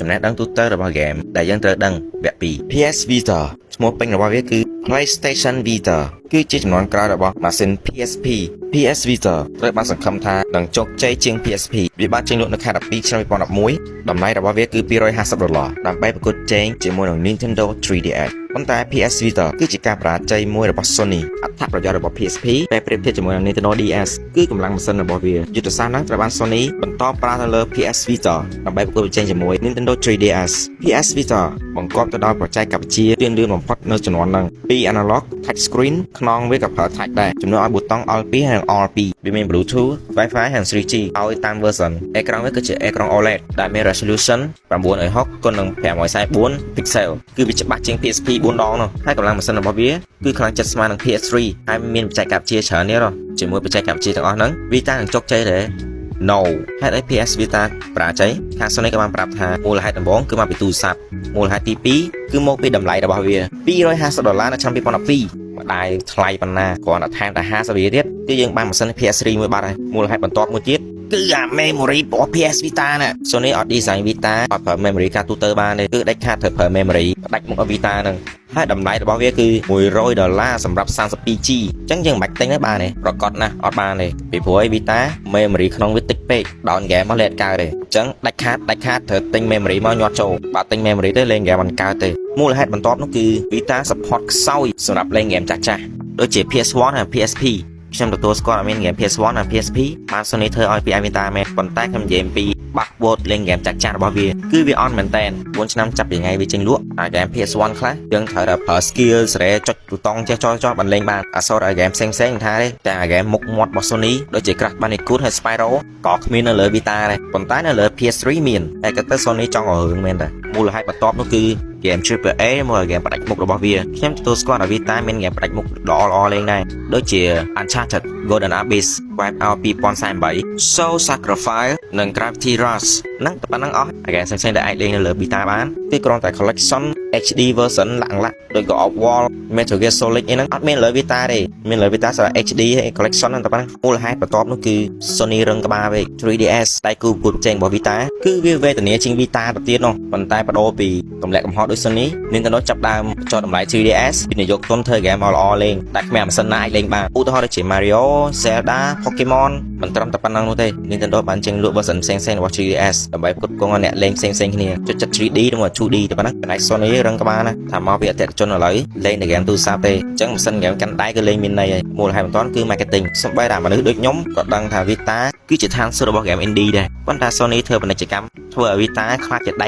ចំណេះដឹងទូទៅរបស់ហ្គេមដែលយើងត្រូវដឹងវគ្គ 2 PS Vita ឈ្មោះពេញរបស់វាគឺ PlayStation Vita គឺជាចំនួនក្រោយរបស់ម៉ាស៊ីន PSP PS Vita ត្រូវបានសង្ឃឹមថានឹងជោគជ័យជាង PSP វាបានចេញលក់នៅខែ12ឆ្នាំ2011តម្លៃរបស់វាគឺ$250ដើម្បីប្រកួតជែងជាមួយនឹង Nintendo 3DS ប៉ុន្តែ PS Vita គឺជាការបរាជ័យមួយរបស់ Sony អត្ថប្រយោជន៍របស់ PSP ពេលប្រៀបធៀបជាមួយនឹង Nintendo DS គឺកម្លាំងម៉ាស៊ីនរបស់វាយុទ្ធសាស្ត្រហ្នឹងត្រូវបាន Sony បន្តប្រើទៅលើ PS Vita ដើម្បីប្រកួតប្រជែងជាមួយ Nintendo 3DS PS Vita បង្កប់ទៅដោយបច្ចេកវិទ្យាលឿនបំផុតនៅជំនាន់ហ្នឹងពី Analog Touch Screen ខ្នងវាក៏ប្រើ Touch ដែរជំនួសឲ្យប៊ូតុង L2 ហើយនិង R2 វាមាន Bluetooth Wi-Fi ហើយ 3G ឲ្យតាម version អេក្រង់វាគឺជាអេក្រង់ OLED ដែលមាន resolution 960 គុណនឹង544 pixel គឺវាច្បាស់ជាង PSP 4 ដងនោះហើយកម្លាំងម៉ាស៊ីនរបស់វាគឺខ្លាំងចិត្តស្មើនឹង PS3 ហើយមានបច្ចេកវិទ្យាច្រើននេះជាមួយបច្ចេកវិទ្យាទាំងអស់ហ្នឹង Vita នឹងជោគជ័យទេ No ហេតុអី PS Vita បរាជ័យខាង Sony ក៏បានប្រាប់ថាមូលហេតុដំបូងគឺមកពីទូរស័ព្ទមូលហេតុទី2គឺមកពីតម្លៃរបស់វា$250នៅឆ្នាំ2012ម្ដាយថ្លៃប៉ុណ្ណាគ្រាន់តែថែមតែ50រៀលទៀតគឺយើងបានម៉ាស៊ីន PS3 មួយបាត់ហើយមូលហេតុបន្ទាប់មួយទៀតគឺអា memory របស់ PS Vita ណា Sony អត់ design Vita អត់ប្រើ memory ការទូទៅបានទេគឺដាច់ខាតត្រូវប្រើ memory ផ្ដាច់មុខ Vita ហ្នឹងហើយតម្លៃរបស់វាគឺ$100សម្រាប់ 32G អញ្ចឹងយើងមិនបាច់ទិញទេបានទេប្រកបណាស់អត់បានទេពីព្រោះឯ Vita memory ក្នុងវាតិចពេក down game មកលេងកើតទេអញ្ចឹងដាច់ខាតត្រូវទិញ memory មកញាត់ចូលបើទិញ memory ទៅលេង game មិនកើតទេមូលហេតុបន្ទាប់នោះគឺ Vita support ខ្សោយសម្រាប់លេង game ចាស់ៗដូចជា PS1 ហើយ PSPខ្ញុំទទួលស្គាល់ឲ្យមាន game PS1 និង PSP បាន Sony ធ្វើឲ្យពី Vita មែនប៉ុន្តែខ្ញុំនិយាយពី backward លេង game ចាស់ៗរបស់វាគឺវាអន់មែនតែន4ឆ្នាំចាប់ពីថ្ងៃវាចេញលក់ហើយ game PS1 ខ្លះយើងត្រូវតែប្រើ skill សេរីចុចប៊ូតុងចេះចោលបានលេងបានអត់សូវឲ្យ game ផ្សេងថាទេតែ game មុខមាត់របស់ Sony ដូចជា Crash Bandicoot ហើយ Spyro ក៏គ្មាននៅលើ Vita ដែរប៉ុន្តែនៅលើ PS3 មានតែក៏ទៅ Sony ចង់ឲ្យរឿងមែនដែរមូលហេតុបន្ទាប់នោះគឺ game AAA មក game ផ្ដាច់មុខរបស់វាខ្ញុំទទួលស្គាល់ថា Vita មាន game ផ្ដាច់មុខល្អលេងដែរដូចជា Uncharted Golden Abyss Wipeout 2038 Soul Sacrifice និង Gravity Rush ហ្នឹងតែប៉ុណ្្នឹងអស់ game ផ្សេងៗដែលអាចលេងនៅលើ Vita បានគឺគ្រាន់តែ collection HD version ឡាក់ដូច God of War Metal Gear Solid អីហ្នឹងអត់មានលើ Vita ទេមានលើ Vita សម្រាប់ HD ហើយ collection ហ្នឹងតែប៉ុណ្្នឹងមូលហេតុបន្ទាប់នោះគឺ Sony រឹងក្បាលពេក 3DS តែគូប្រកួតប្រជែងរបស់ Vita គឺវាវេទនាជាង Vita ទៅទៀតនោះប៉ុន្តែបដូរពីទម្លាក់កំហុសដូច Sony Nintendo ចាប់ដើមចុះតម្លៃ 3DS វិនិយោគទុនធ្វើ game ល្អលេងតែគ្មានម៉ាស៊ីនណាអាចលេងបានឧទាហរណ៍ដូចជា Mario Zelda Pokemon មិនត្រឹមតែប៉ុណ្ណឹងនោះទេ Nintendo បានចេញលក់ version ផ្សេងៗរបស់ 3DS ដើម្បីផ្គត់ផ្គង់ឲ្យអ្នកលេងផ្សេងៗគ្នាចិត្ត 3D និង 2D តែប៉ុណ្ណឹងចំណែក Sony រឹងក្បាលណាថាមកពីអតិថិជនឥឡូវលេងតែ game ទូរស័ព្ទទេអញ្ចឹងម៉ាស៊ីន game កាន់ដៃគឺលេងមានន័យហើយមូលហេតុបន្ទាន់គឺ marketing សូម្បីតែមនុស្សដូចខ្ញុំក៏ដឹងថា Vita គឺជាឋានសួគ៌របស់ game indie ដែរប៉ុន្តែ Sony ធ្វើពាណិជ្ជកម្មធ្វើឲ្យ Vita ខ្លាចជាដៃ